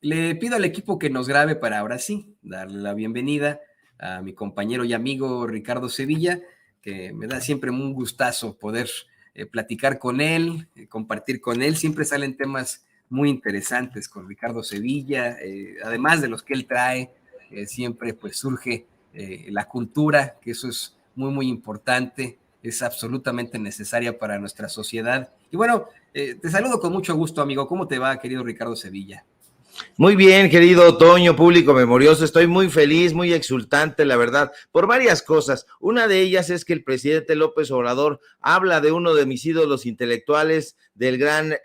Le pido al equipo que nos grabe para ahora sí darle la bienvenida a mi compañero y amigo Ricardo Sevilla, que me da siempre un gustazo poder platicar con él, compartir con él. Siempre salen temas muy interesantes con Ricardo Sevilla, además de los que él trae, siempre pues surge la cultura, que eso es muy, muy importante, es absolutamente necesaria para nuestra sociedad. Y bueno, te saludo con mucho gusto, amigo. ¿Cómo te va, querido Ricardo Sevilla? Muy bien, querido Toño, público memorioso, estoy muy feliz, muy exultante, la verdad, por varias cosas. Una de ellas es que el presidente López Obrador habla de uno de mis ídolos intelectuales, del gran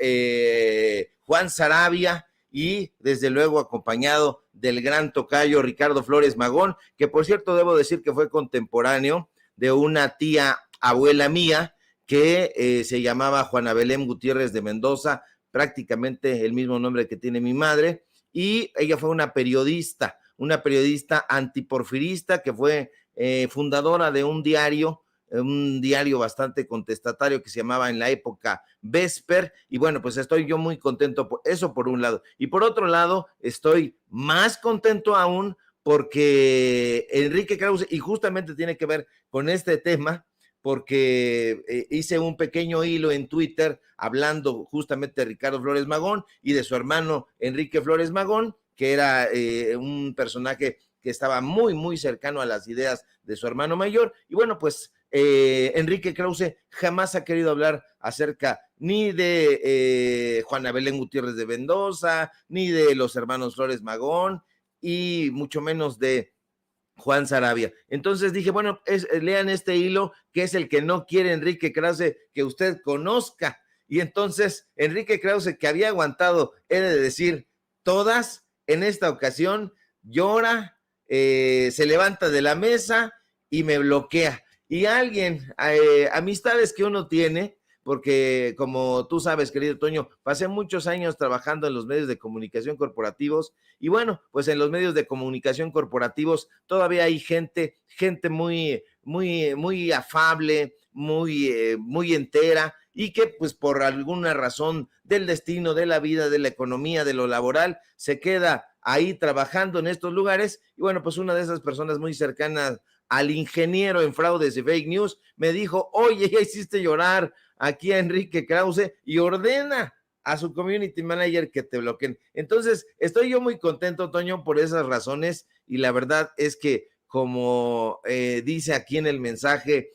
Juan Saravia, y desde luego acompañado del gran tocayo Ricardo Flores Magón, que por cierto debo decir que fue contemporáneo de una tía abuela mía que se llamaba Juana Belén Gutiérrez de Mendoza, prácticamente el mismo nombre que tiene mi madre, y ella fue una periodista antiporfirista que fue fundadora de un diario bastante contestatario que se llamaba en la época Vesper, y bueno, pues estoy yo muy contento por eso por un lado, y por otro lado estoy más contento aún porque Enrique Krause, y justamente tiene que ver con este tema, porque hice un pequeño hilo en Twitter hablando justamente de Ricardo Flores Magón y de su hermano Enrique Flores Magón, que era un personaje que estaba muy, muy cercano a las ideas de su hermano mayor. Y bueno, pues Enrique Krause jamás ha querido hablar acerca ni de Juana Belén Gutiérrez de Mendoza, ni de los hermanos Flores Magón, y mucho menos de Juan Saravia. Entonces dije, bueno, lean este hilo, que es el que no quiere Enrique Krause que usted conozca. Y entonces Enrique Krause, que había aguantado, he de decir, todas, en esta ocasión llora, se levanta de la mesa y me bloquea. Y alguien, amistades que uno tiene, porque como tú sabes, querido Toño, pasé muchos años trabajando en los medios de comunicación corporativos, y bueno, pues en los medios de comunicación corporativos todavía hay gente muy, muy, muy afable, muy entera, y que pues por alguna razón del destino, de la vida, de la economía, de lo laboral, se queda ahí trabajando en estos lugares. Y bueno, pues una de esas personas muy cercanas al ingeniero en fraudes y fake news me dijo, oye, ya hiciste llorar aquí a Enrique Krause, y ordena a su community manager que te bloqueen. Entonces, estoy yo muy contento, Toño, por esas razones, y la verdad es que, como dice aquí en el mensaje,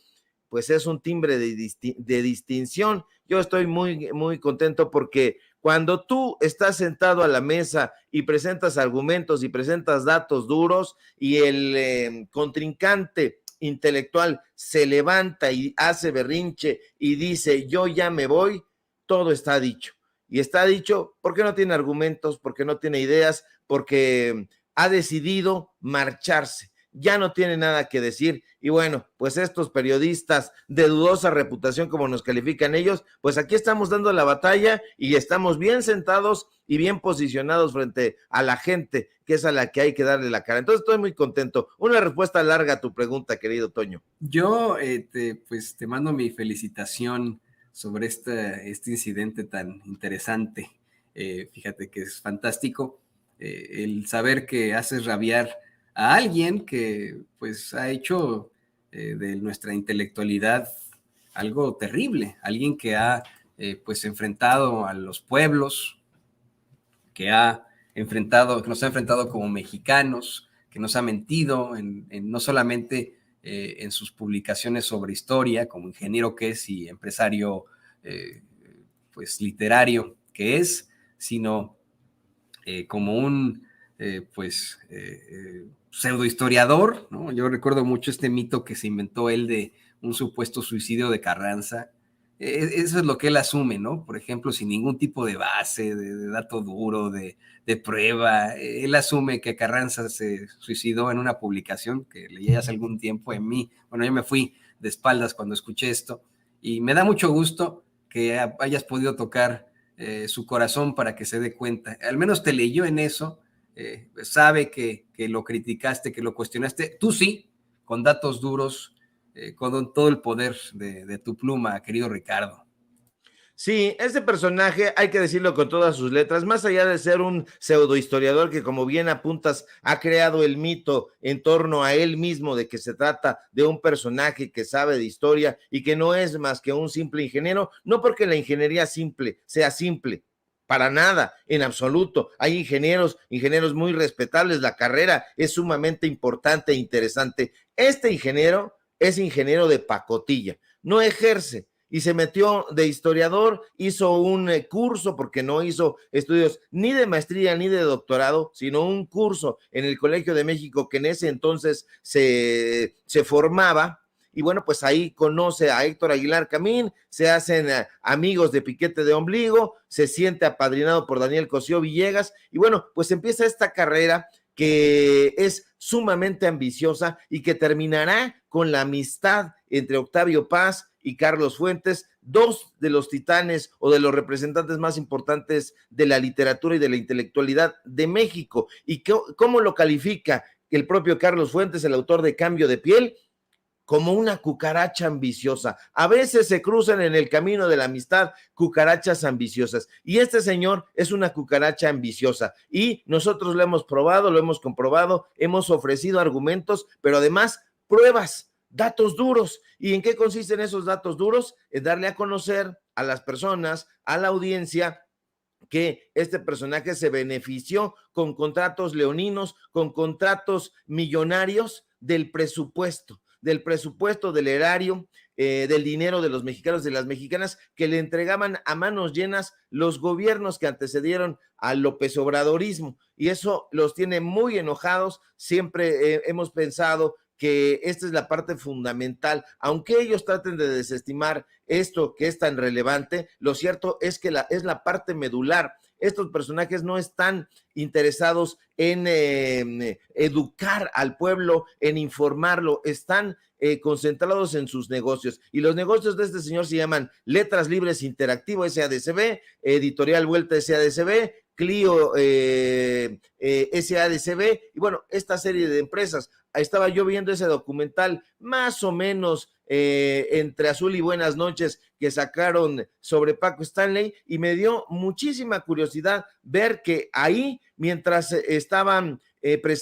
pues es un timbre de distinción. Yo estoy muy, muy contento porque cuando tú estás sentado a la mesa y presentas argumentos y presentas datos duros, y el contrincante intelectual se levanta y hace berrinche y dice, yo ya me voy, todo está dicho. Y está dicho porque no tiene argumentos, porque no tiene ideas, porque ha decidido marcharse. Ya no tiene nada que decir. Y bueno, pues estos periodistas de dudosa reputación, como nos califican ellos, pues aquí estamos dando la batalla y estamos bien sentados y bien posicionados frente a la gente, que es a la que hay que darle la cara. Entonces estoy muy contento. Una respuesta larga a tu pregunta, querido Toño. Yo pues te mando mi felicitación sobre este incidente tan interesante. Fíjate que es fantástico el saber que haces rabiar a alguien que pues ha hecho de nuestra intelectualidad algo terrible, alguien que ha pues enfrentado a los pueblos, que nos ha enfrentado como mexicanos, que nos ha mentido no solamente en sus publicaciones sobre historia, como ingeniero que es y empresario pues literario que es, sino como un pseudohistoriador, ¿no? Yo recuerdo mucho este mito que se inventó él de un supuesto suicidio de Carranza. Eso es lo que él asume, ¿no? Por ejemplo, sin ningún tipo de base, de dato duro, de prueba. Él asume que Carranza se suicidó en una publicación que leí hace algún tiempo en mí. Bueno, yo me fui de espaldas cuando escuché esto y me da mucho gusto que hayas podido tocar su corazón para que se dé cuenta. Al menos te leyó en eso, sabe que lo criticaste, que lo cuestionaste. Tú sí, con datos duros, con todo el poder de tu pluma, querido Ricardo. Sí, este personaje, hay que decirlo con todas sus letras, más allá de ser un pseudohistoriador que, como bien apuntas, ha creado el mito en torno a él mismo de que se trata de un personaje que sabe de historia y que no es más que un simple ingeniero, no porque la ingeniería simple sea simple, para nada, en absoluto. Hay ingenieros muy respetables, la carrera es sumamente importante e interesante. Este ingeniero es ingeniero de pacotilla, no ejerce y se metió de historiador, hizo un curso, porque no hizo estudios ni de maestría ni de doctorado, sino un curso en el Colegio de México que en ese entonces se formaba. Y bueno, pues ahí conoce a Héctor Aguilar Camín, se hacen amigos de Piquete de Ombligo, se siente apadrinado por Daniel Cosío Villegas, y bueno, pues empieza esta carrera que es sumamente ambiciosa y que terminará con la amistad entre Octavio Paz y Carlos Fuentes, dos de los titanes o de los representantes más importantes de la literatura y de la intelectualidad de México. ¿Y cómo lo califica el propio Carlos Fuentes, el autor de Cambio de Piel? Como una cucaracha ambiciosa. A veces se cruzan en el camino de la amistad cucarachas ambiciosas, y este señor es una cucaracha ambiciosa, y nosotros lo hemos probado, lo hemos comprobado, hemos ofrecido argumentos, pero además pruebas, datos duros. ¿Y en qué consisten esos datos duros? En darle a conocer a las personas, a la audiencia, que este personaje se benefició con contratos leoninos, con contratos millonarios del presupuesto del erario, del dinero de los mexicanos, de las mexicanas, que le entregaban a manos llenas los gobiernos que antecedieron al López Obradorismo, y eso los tiene muy enojados. Siempre hemos pensado que esta es la parte fundamental, aunque ellos traten de desestimar esto que es tan relevante, lo cierto es que es la parte medular. Estos personajes no están interesados en educar al pueblo, en informarlo, están concentrados en sus negocios, y los negocios de este señor se llaman Letras Libres Interactivo SADCB, Editorial Vuelta SADCB, Clio SADCB, y bueno, esta serie de empresas. Estaba yo viendo ese documental más o menos entre Azul y Buenas Noches que sacaron sobre Paco Stanley, y me dio muchísima curiosidad ver que ahí, mientras estaban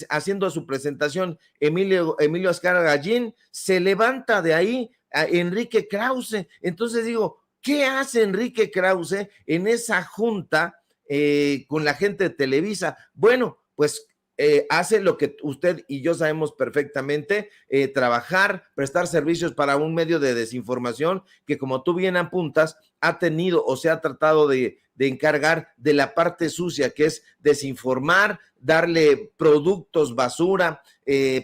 haciendo su presentación Emilio Azcárraga Gallín, se levanta de ahí a Enrique Krause. Entonces digo, ¿qué hace Enrique Krause en esa junta con la gente de Televisa? Bueno, pues hace lo que usted y yo sabemos perfectamente, trabajar, prestar servicios para un medio de desinformación que, como tú bien apuntas, ha tenido o se ha tratado de encargar de la parte sucia, que es desinformar, darle productos basura,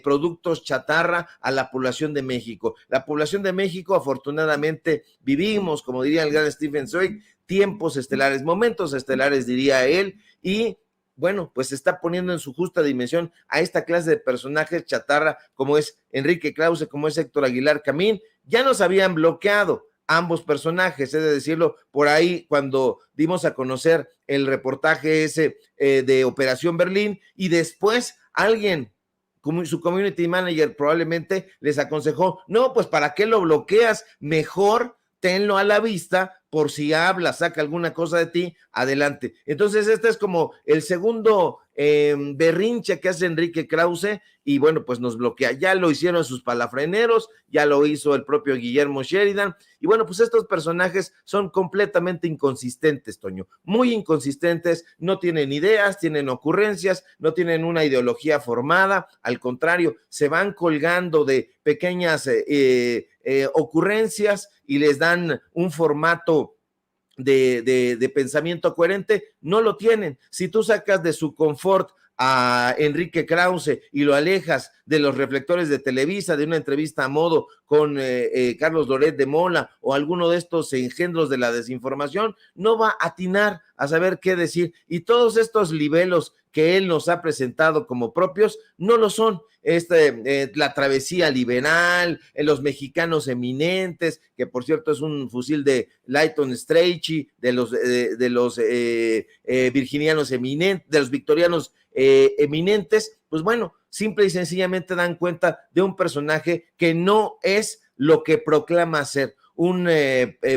productos chatarra a la población de México. La población de México, afortunadamente, vivimos, como diría el gran Stephen Zweig, tiempos estelares, momentos estelares, diría él, y bueno, pues se está poniendo en su justa dimensión a esta clase de personajes chatarra, como es Enrique Krause, como es Héctor Aguilar Camín. Ya nos habían bloqueado ambos personajes, he de decirlo, por ahí cuando dimos a conocer el reportaje ese de Operación Berlín, y después alguien, como su community manager, probablemente les aconsejó, no, pues ¿para qué lo bloqueas? Mejor tenlo a la vista, por si habla, saca alguna cosa de ti, adelante. Entonces este es como el segundo berrinche que hace Enrique Krause, y bueno, pues nos bloquea. Ya lo hicieron sus palafreneros, ya lo hizo el propio Guillermo Sheridan, y bueno, pues estos personajes son completamente inconsistentes, Toño, muy inconsistentes, no tienen ideas, tienen ocurrencias, no tienen una ideología formada, al contrario, se van colgando de pequeñas ocurrencias y les dan un formato de pensamiento coherente. No lo tienen. Si tú sacas de su confort a Enrique Krause y lo alejas de los reflectores de Televisa, de una entrevista a modo con Carlos Loret de Mola o alguno de estos engendros de la desinformación, no va a atinar a saber qué decir, y todos estos libelos que él nos ha presentado como propios no lo son. La travesía liberal, los mexicanos eminentes, que por cierto es un fusil de Lighton Strachey, de los virginianos eminentes, de los victorianos eminentes, pues bueno, simple y sencillamente dan cuenta de un personaje que no es lo que proclama ser, un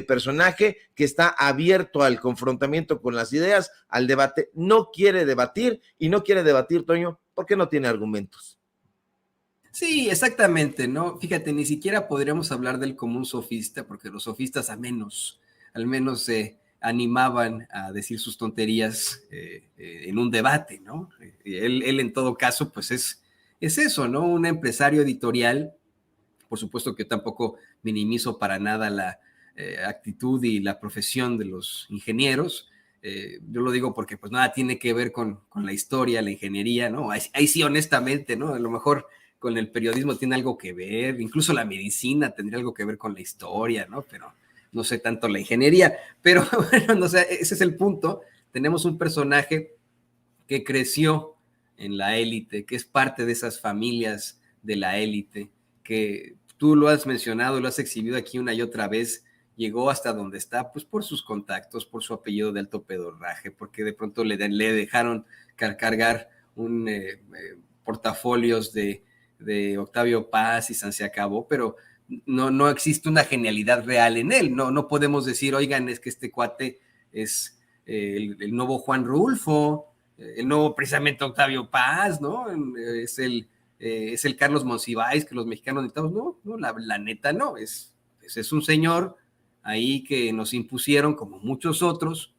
personaje que está abierto al confrontamiento con las ideas, al debate. No quiere debatir, y no quiere debatir, Toño, porque no tiene argumentos. Sí, exactamente, ¿no? Fíjate, ni siquiera podríamos hablar del común sofista, porque los sofistas al menos se animaban a decir sus tonterías en un debate, ¿no? Él en todo caso, pues es eso, ¿no? Un empresario editorial. Por supuesto que tampoco minimizo para nada la actitud y la profesión de los ingenieros. Yo lo digo porque pues nada tiene que ver con la historia, la ingeniería, ¿no? Ahí sí, honestamente, ¿no? A lo mejor con el periodismo tiene algo que ver, incluso la medicina tendría algo que ver con la historia, ¿no? Pero no sé tanto la ingeniería. Pero bueno, no sé, ese es el punto. Tenemos un personaje que creció en la élite, que es parte de esas familias de la élite, que tú lo has mencionado, lo has exhibido aquí una y otra vez, llegó hasta donde está, pues por sus contactos, por su apellido de alto pedorraje, porque de pronto le dejaron cargar un portafolios de Octavio Paz y se acabó, pero no existe una genialidad real en él, no podemos decir, oigan, es que este cuate es el nuevo Juan Rulfo, no precisamente Octavio Paz, ¿no? Es el Carlos Monsiváis que los mexicanos necesitamos, no, la neta no, es un señor ahí que nos impusieron, como muchos otros,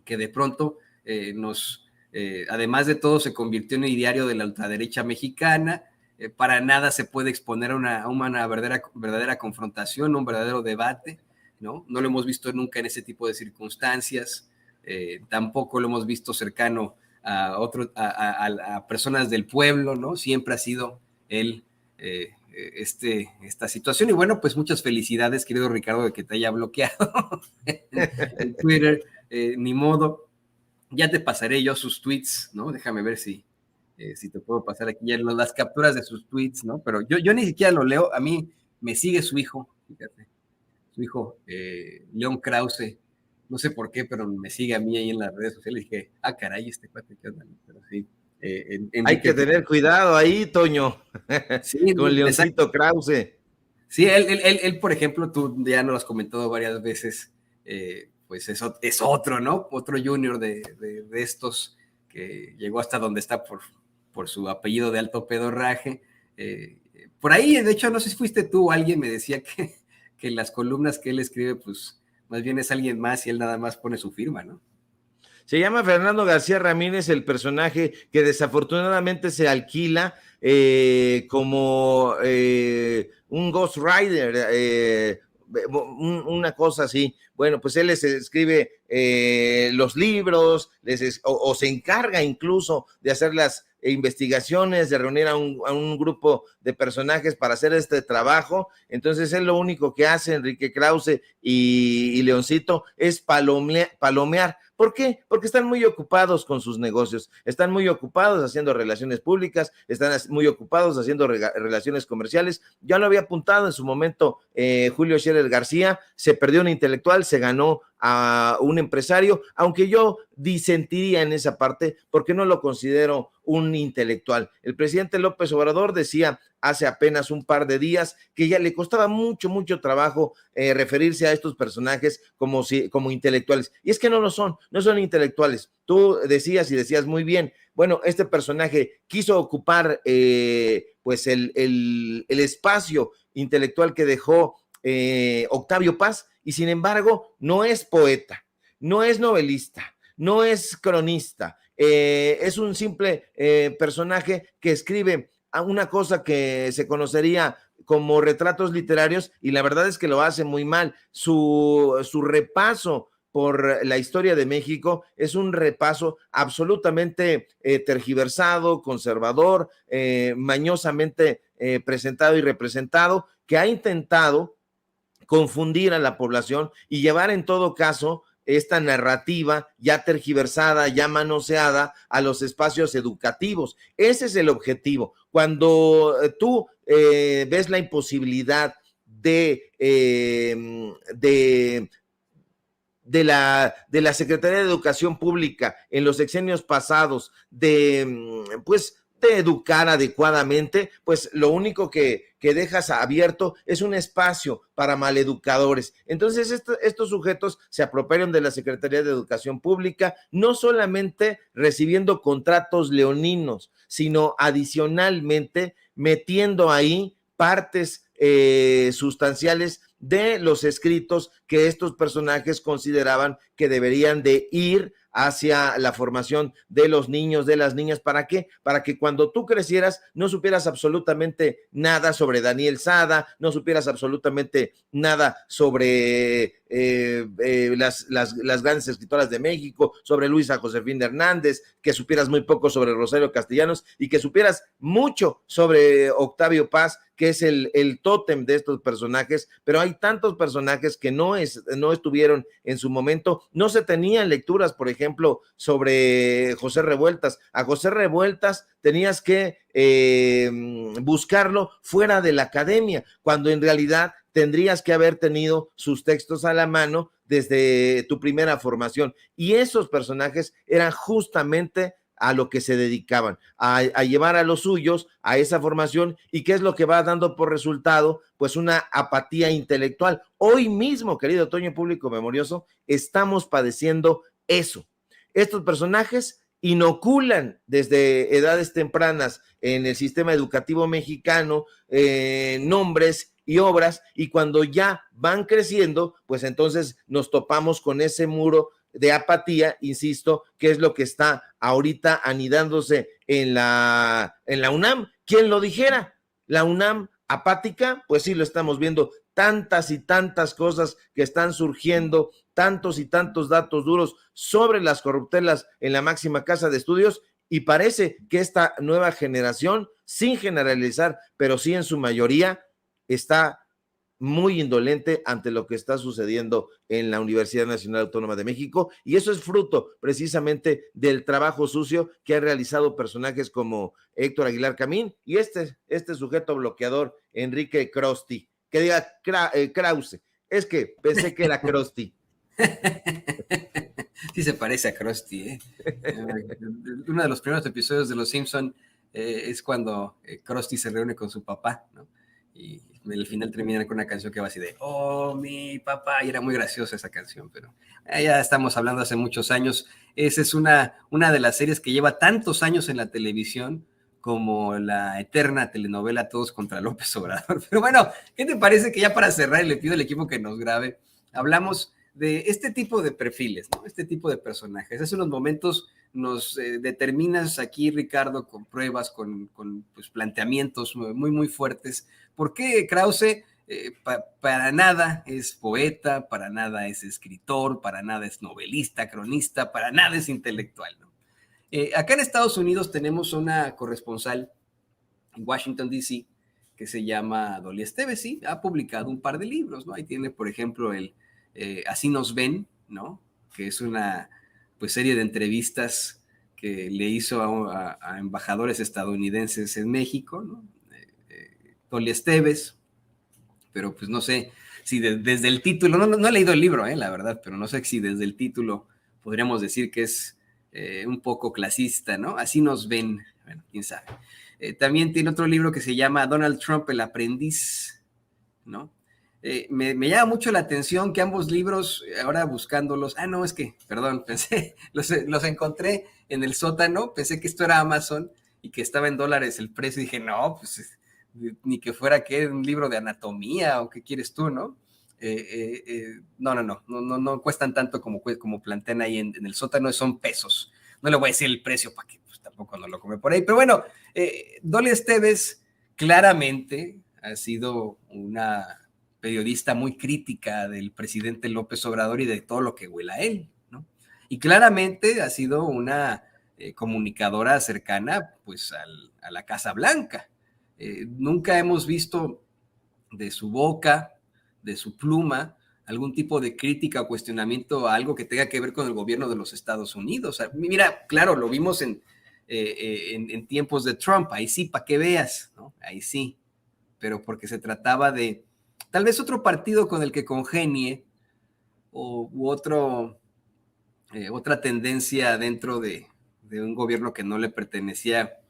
que de pronto además de todo, se convirtió en el diario de la ultraderecha mexicana. Para nada se puede exponer a una verdadera confrontación, un verdadero debate, ¿no? No lo hemos visto nunca en ese tipo de circunstancias. Tampoco lo hemos visto cercano a personas del pueblo, ¿no? Siempre ha sido él esta situación. Y bueno, pues muchas felicidades, querido Ricardo, de que te haya bloqueado en Twitter. Ni modo. Ya te pasaré yo sus tweets, ¿no? Déjame ver si te puedo pasar aquí ya las capturas de sus tweets, ¿no? Pero yo ni siquiera lo leo. A mí me sigue su hijo, fíjate. Su hijo, León Krause, no sé por qué, pero me sigue a mí ahí en las redes sociales. Y dije, caray, este cuate, ¿qué onda? Pero sí, Hay que tener cuidado ahí, Toño, sí, con Leoncito Krause. Sí, él, por ejemplo, tú ya nos lo has comentado varias veces, pues es otro, ¿no? Otro junior de estos que llegó hasta donde está por su apellido de alto pedorraje. Por ahí, de hecho, no sé si fuiste tú o alguien me decía que las columnas que él escribe, pues más bien es alguien más y él nada más pone su firma, ¿no? Se llama Fernando García Ramírez, el personaje que desafortunadamente se alquila como un Ghost Rider, una cosa así. Bueno, pues él les escribe los libros, o se encarga incluso de hacer las investigaciones, de reunir a un grupo de personajes para hacer este trabajo. Entonces él lo único que hace, Enrique Krause y Leoncito, es palomear. ¿Por qué? Porque están muy ocupados con sus negocios, están muy ocupados haciendo relaciones públicas, están muy ocupados haciendo relaciones comerciales. Ya lo había apuntado en su momento Julio Scherer García, se perdió un intelectual, se ganó a un empresario, aunque yo disentiría en esa parte porque no lo considero un intelectual. El presidente López Obrador decía hace apenas un par de días que ya le costaba mucho trabajo referirse a estos personajes como intelectuales. Y es que no son intelectuales. Tú decías y decías muy bien, bueno, este personaje quiso ocupar pues el espacio intelectual que dejó Octavio Paz, y sin embargo no es poeta, no es novelista, no es cronista, es un simple personaje que escribe una cosa que se conocería como retratos literarios, y la verdad es que lo hace muy mal. Su repaso por la historia de México es un repaso absolutamente tergiversado, conservador, mañosamente presentado y representado, que ha intentado confundir a la población y llevar en todo caso esta narrativa ya tergiversada, ya manoseada a los espacios educativos. Ese es el objetivo. Cuando tú ves la imposibilidad de la Secretaría de Educación Pública en los sexenios pasados de, pues, te educar adecuadamente, pues lo único que dejas abierto es un espacio para maleducadores. Entonces estos sujetos se apropiaron de la Secretaría de Educación Pública, no solamente recibiendo contratos leoninos, sino adicionalmente metiendo ahí partes sustanciales de los escritos que estos personajes consideraban que deberían de ir hacia la formación de los niños, de las niñas. ¿Para qué? Para que cuando tú crecieras no supieras absolutamente nada sobre Daniel Sada, no supieras absolutamente nada sobre las grandes escritoras de México, sobre Luisa Josefina Hernández, que supieras muy poco sobre Rosario Castellanos y que supieras mucho sobre Octavio Paz, que es el tótem de estos personajes, pero hay tantos personajes que no estuvieron en su momento, no se tenían lecturas, por ejemplo, sobre José Revueltas. A José Revueltas tenías que buscarlo fuera de la academia, cuando en realidad tendrías que haber tenido sus textos a la mano desde tu primera formación, y esos personajes eran justamente a lo que se dedicaban, a llevar a los suyos a esa formación. ¿Y qué es lo que va dando por resultado? Pues una apatía intelectual. Hoy mismo, querido Toño, público memorioso, estamos padeciendo eso. Estos personajes inoculan desde edades tempranas en el sistema educativo mexicano nombres y obras, y cuando ya van creciendo, pues entonces nos topamos con ese muro de apatía, insisto, que es lo que está ahorita anidándose en la UNAM. ¿Quién lo dijera? La UNAM apática, pues sí lo estamos viendo, tantas y tantas cosas que están surgiendo, tantos y tantos datos duros sobre las corruptelas en la máxima casa de estudios, y parece que esta nueva generación, sin generalizar, pero sí en su mayoría, está muy indolente ante lo que está sucediendo en la Universidad Nacional Autónoma de México, y eso es fruto precisamente del trabajo sucio que han realizado personajes como Héctor Aguilar Camín y este sujeto bloqueador, Enrique Krusty, que diga Krause, es que pensé que era Krusty. Sí se parece a Krusty, ¿eh? Uno de los primeros episodios de Los Simpson es cuando Krusty se reúne con su papá, ¿no? Y al final terminan con una canción que va así de "Oh, mi papá", y era muy graciosa esa canción, pero ya estamos hablando hace muchos años. Esa es una de las series que lleva tantos años en la televisión como la eterna telenovela Todos contra López Obrador. Pero bueno, ¿qué te parece que ya para cerrar, y le pido al equipo que nos grabe, hablamos de este tipo de perfiles, ¿no? Este tipo de personajes? Hace unos momentos nos determinas aquí, Ricardo, con pruebas, con pues, planteamientos muy, muy fuertes. ¿Por qué Krause para nada es poeta, para nada es escritor, para nada es novelista, cronista, para nada es intelectual, ¿no? Acá en Estados Unidos tenemos una corresponsal en Washington, D.C., que se llama Dolly Esteves, sí, ha publicado un par de libros, ¿no? Ahí tiene, por ejemplo, Así nos ven, ¿no? Que es una pues, serie de entrevistas que le hizo a embajadores estadounidenses en México, ¿no? Dolly Esteves, pero pues no sé si desde el título, no he leído el libro, la verdad, pero no sé si desde el título podríamos decir que es un poco clasista, ¿no? Así nos ven, bueno, quién sabe. También tiene otro libro que se llama Donald Trump, el aprendiz, ¿no? Me llama mucho la atención que ambos libros, ahora buscándolos, no, es que, perdón, pensé, los encontré en el sótano, pensé que esto era Amazon y que estaba en $, el precio, y dije, no, pues ni que fuera que un libro de anatomía o qué quieres tú, ¿no? No cuestan tanto como plantean ahí en el sótano, son pesos. No le voy a decir el precio para que pues, tampoco no lo come por ahí, pero bueno, Dolly Esteves claramente ha sido una periodista muy crítica del presidente López Obrador y de todo lo que huele a él, ¿no? Y claramente ha sido una comunicadora cercana pues a la Casa Blanca. Nunca hemos visto de su boca, de su pluma, algún tipo de crítica o cuestionamiento a algo que tenga que ver con el gobierno de los Estados Unidos. O sea, mira, claro, lo vimos en tiempos de Trump, ahí sí, para que veas, ¿no? Ahí sí, pero porque se trataba de tal vez otro partido con el que congenie u otra tendencia dentro de un gobierno que no le pertenecía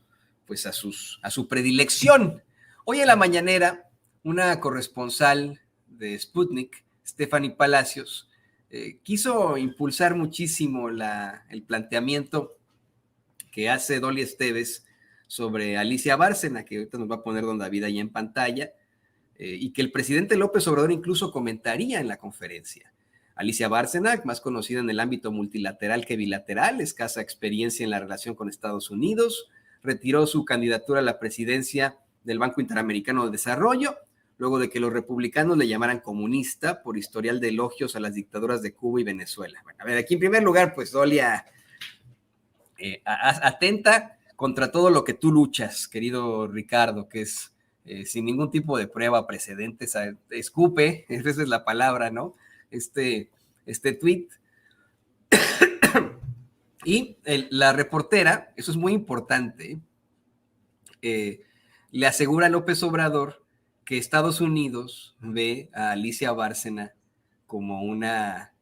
pues a su predilección. Hoy en la mañanera, una corresponsal de Sputnik, Stephanie Palacios, quiso impulsar muchísimo el planteamiento que hace Dolly Esteves sobre Alicia Bárcena, que ahorita nos va a poner don David ahí en pantalla, y que el presidente López Obrador incluso comentaría en la conferencia. Alicia Bárcena, más conocida en el ámbito multilateral que bilateral, escasa experiencia en la relación con Estados Unidos, retiró su candidatura a la presidencia del Banco Interamericano de Desarrollo, luego de que los republicanos le llamaran comunista por historial de elogios a las dictaduras de Cuba y Venezuela. Bueno, a ver, aquí en primer lugar, pues Dolia atenta contra todo lo que tú luchas, querido Ricardo, que es sin ningún tipo de prueba, precedentes, escupe, esa es la palabra, ¿no? Este tweet. Y la reportera, eso es muy importante, le asegura a López Obrador que Estados Unidos ve a Alicia Bárcena como una,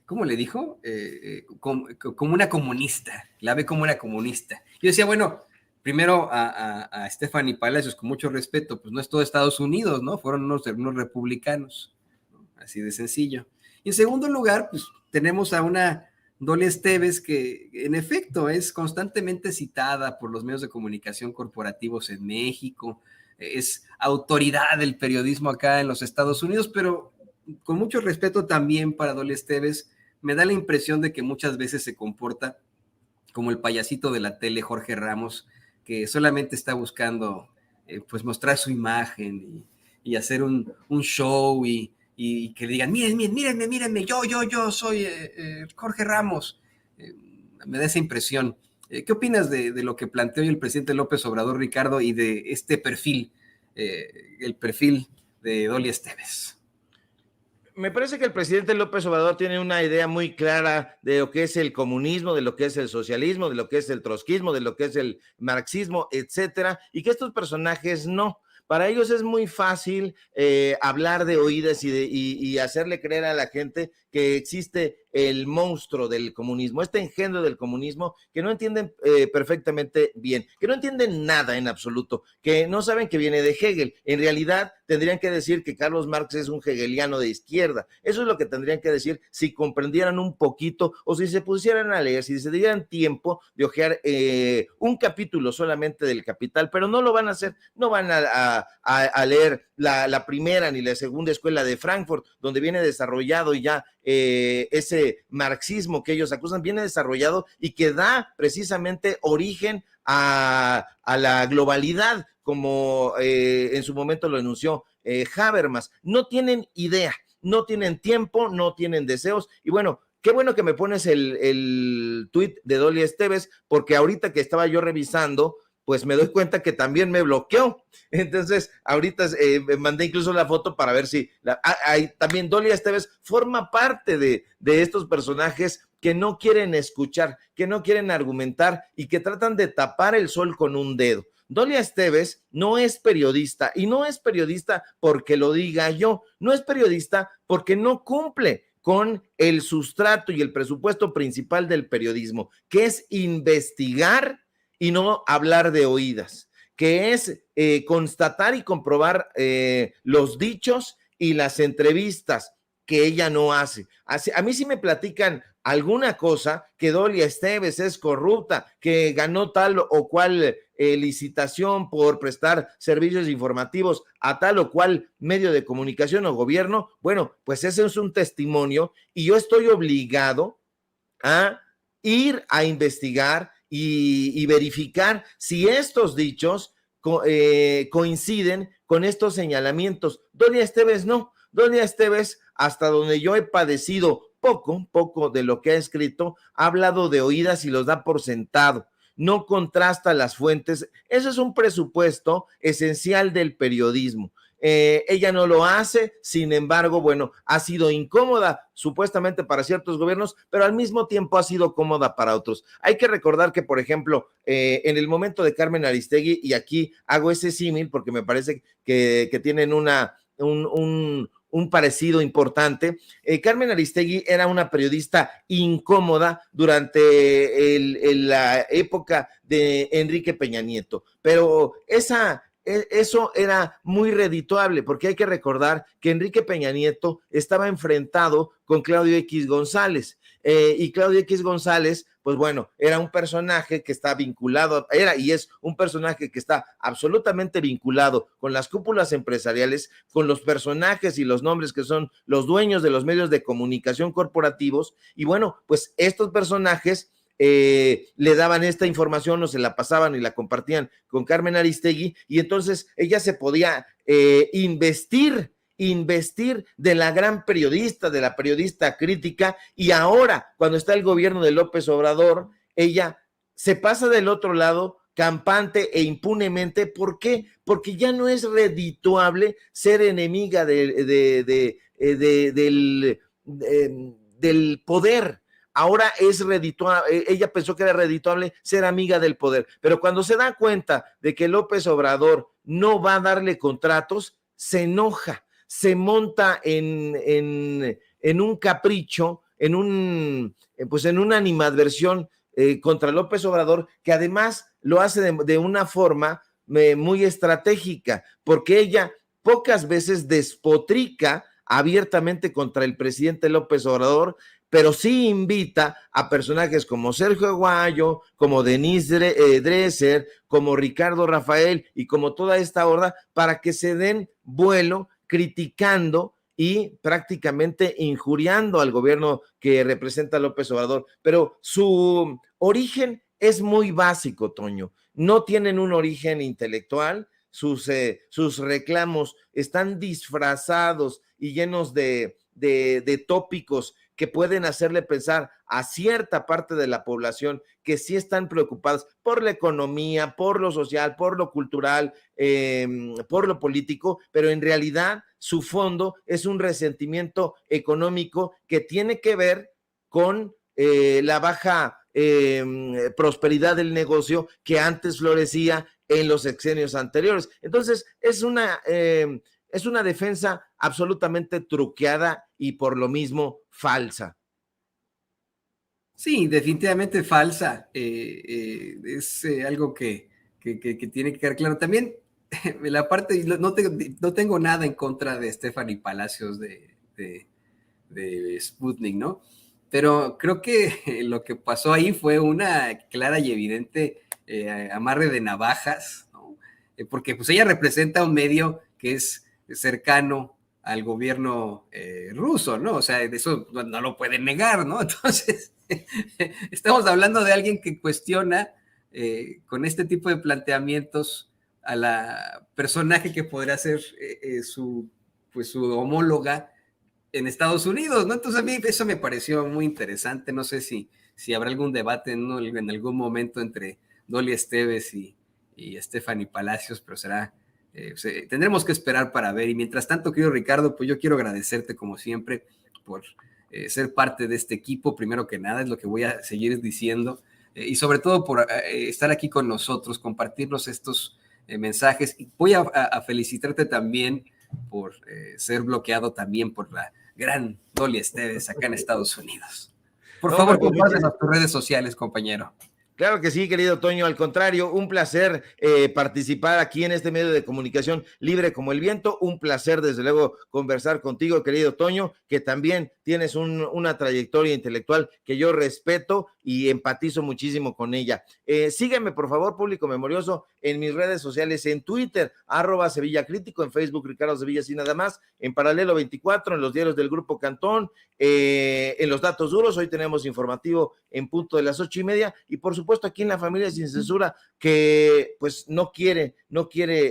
¿cómo le dijo? Como una comunista, la ve como una comunista. Yo decía, bueno, primero a Stephanie Palacios, con mucho respeto, pues no es todo Estados Unidos, ¿no? Fueron unos republicanos, ¿no? Así de sencillo. Y en segundo lugar, pues tenemos a una Dolly Esteves que en efecto es constantemente citada por los medios de comunicación corporativos en México, es autoridad del periodismo acá en los Estados Unidos, pero con mucho respeto también para Dolly Esteves, me da la impresión de que muchas veces se comporta como el payasito de la tele Jorge Ramos, que solamente está buscando pues mostrar su imagen y hacer un show y que digan, mírenme, yo soy Jorge Ramos. Me da esa impresión. ¿Qué opinas de lo que planteó hoy el presidente López Obrador, Ricardo, y de este perfil, el perfil de Dolly Esteves? Me parece que el presidente López Obrador tiene una idea muy clara de lo que es el comunismo, de lo que es el socialismo, de lo que es el trotskismo, de lo que es el marxismo, etcétera, y que estos personajes no. Para ellos es muy fácil hablar de oídas y hacerle creer a la gente que existe el monstruo del comunismo, este engendro del comunismo que no entienden perfectamente bien, que no entienden nada en absoluto, que no saben que viene de Hegel. En realidad tendrían que decir que Carlos Marx es un hegeliano de izquierda. Eso es lo que tendrían que decir si comprendieran un poquito o si se pusieran a leer, si se dieran tiempo de hojear un capítulo solamente del Capital, pero no lo van a hacer, no van a leer la primera ni la segunda escuela de Frankfurt, donde viene desarrollado ya ese marxismo que ellos acusan, viene desarrollado y que da precisamente origen a la globalidad, como en su momento lo enunció Habermas. No tienen idea, no tienen tiempo, no tienen deseos, y bueno, qué bueno que me pones el tuit de Dolly Esteves, porque ahorita que estaba yo revisando, pues me doy cuenta que también me bloqueó. Entonces, ahorita me mandé incluso la foto para ver si también Dolly Esteves forma parte de estos personajes que no quieren escuchar, que no quieren argumentar y que tratan de tapar el sol con un dedo. Dolly Esteves no es periodista, y no es periodista porque lo diga yo, no es periodista porque no cumple con el sustrato y el presupuesto principal del periodismo, que es investigar y no hablar de oídas, que es constatar y comprobar los dichos y las entrevistas que ella no hace. A mí sí me platican alguna cosa, que Dolly Esteves es corrupta, que ganó tal o cual licitación por prestar servicios informativos a tal o cual medio de comunicación o gobierno, bueno, pues ese es un testimonio y yo estoy obligado a ir a investigar y verificar si estos dichos coinciden con estos señalamientos. Dolly Esteves no. Dolly Esteves, hasta donde yo he padecido poco de lo que ha escrito, ha hablado de oídas y los da por sentado. No contrasta las fuentes. Eso es un presupuesto esencial del periodismo. Ella no lo hace, sin embargo, bueno, ha sido incómoda supuestamente para ciertos gobiernos, pero al mismo tiempo ha sido cómoda para otros. Hay que recordar que, por ejemplo, en el momento de Carmen Aristegui, y aquí hago ese símil porque me parece que tienen un un parecido importante. Carmen Aristegui era una periodista incómoda durante la época de Enrique Peña Nieto, pero eso era muy redituable, porque hay que recordar que Enrique Peña Nieto estaba enfrentado con Claudio X González, y Claudio X González, pues bueno, era un personaje que está vinculado, era y es un personaje que está absolutamente vinculado con las cúpulas empresariales, con los personajes y los nombres que son los dueños de los medios de comunicación corporativos, y bueno, pues estos personajes le daban esta información o se la pasaban y la compartían con Carmen Aristegui, y entonces ella se podía investir de la gran periodista, de la periodista crítica, y ahora, cuando está el gobierno de López Obrador, ella se pasa del otro lado campante e impunemente. ¿Por qué? Porque ya no es redituable ser enemiga del poder. Ahora es redituable, ella pensó que era redituable ser amiga del poder, pero cuando se da cuenta de que López Obrador no va a darle contratos, se enoja, se monta en un capricho, en una animadversión contra López Obrador, que además lo hace de una forma muy estratégica, porque ella pocas veces despotrica abiertamente contra el presidente López Obrador, pero sí invita a personajes como Sergio Aguayo, como Denise Dresser, como Ricardo Rafael y como toda esta horda para que se den vuelo criticando y prácticamente injuriando al gobierno que representa López Obrador. Pero su origen es muy básico, Toño. No tienen un origen intelectual, sus reclamos están disfrazados y llenos de tópicos que pueden hacerle pensar a cierta parte de la población que sí están preocupados por la economía, por lo social, por lo cultural, por lo político, pero en realidad su fondo es un resentimiento económico que tiene que ver con la baja prosperidad del negocio que antes florecía en los sexenios anteriores. Entonces, es una defensa absolutamente truqueada y por lo mismo falsa. Sí, definitivamente falsa. Es algo que tiene que quedar claro. También la parte, no tengo nada en contra de Stephanie Palacios de Sputnik, ¿no? Pero creo que lo que pasó ahí fue una clara y evidente amarre de navajas, ¿no? Porque pues ella representa un medio que es cercano al gobierno ruso, ¿no? O sea, de eso no lo pueden negar, ¿no? Entonces, estamos hablando de alguien que cuestiona con este tipo de planteamientos a la personaje que podrá ser su homóloga en Estados Unidos, ¿no? Entonces a mí eso me pareció muy interesante. No sé si habrá algún debate en algún momento entre Dolly Esteves y Stephanie Palacios, pero tendremos que esperar para ver. Y mientras tanto, querido Ricardo, pues yo quiero agradecerte como siempre por ser parte de este equipo, primero que nada, es lo que voy a seguir diciendo, y sobre todo por estar aquí con nosotros, compartirnos estos mensajes. Y voy a felicitarte también por ser bloqueado también por la gran Dolly Esteves acá en Estados Unidos. Por favor, compártenos tus redes sociales, compañero. Claro que sí, querido Toño, al contrario, un placer participar aquí en este medio de comunicación libre como el viento, un placer desde luego conversar contigo, querido Toño, que también tienes una trayectoria intelectual que yo respeto y empatizo muchísimo con ella. Sígueme, por favor, público memorioso, en mis redes sociales, en Twitter, @Sevilla Crítico, en Facebook, Ricardo Sevilla, sin nada más, en Paralelo 24, en los diarios del Grupo Cantón, en los datos duros. Hoy tenemos informativo en punto de las 8:30, y por supuesto aquí en La Familia Sin Censura, que pues no quiere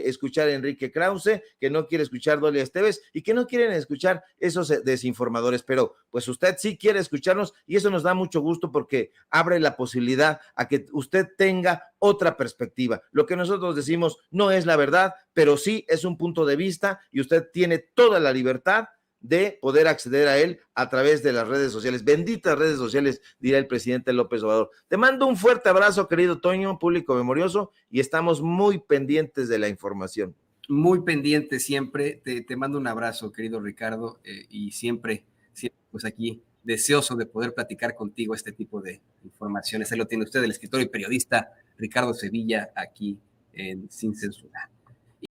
escuchar a Enrique Krause, que no quiere escuchar Dolly Esteves y que no quieren escuchar esos desinformadores, pero pues usted sí quiere escucharnos y eso nos da mucho gusto porque abre la posibilidad a que usted tenga otra perspectiva. Lo que nosotros decimos no es la verdad, pero sí es un punto de vista y usted tiene toda la libertad de poder acceder a él a través de las redes sociales. Benditas redes sociales, dirá el presidente López Obrador. Te mando un fuerte abrazo, querido Toño, público memorioso, y estamos muy pendientes de la información. Muy pendiente siempre. Te mando un abrazo, querido Ricardo, y siempre, pues aquí, deseoso de poder platicar contigo este tipo de informaciones. Ahí lo tiene usted, el escritor y periodista Ricardo Sevilla, aquí en Sin Censura.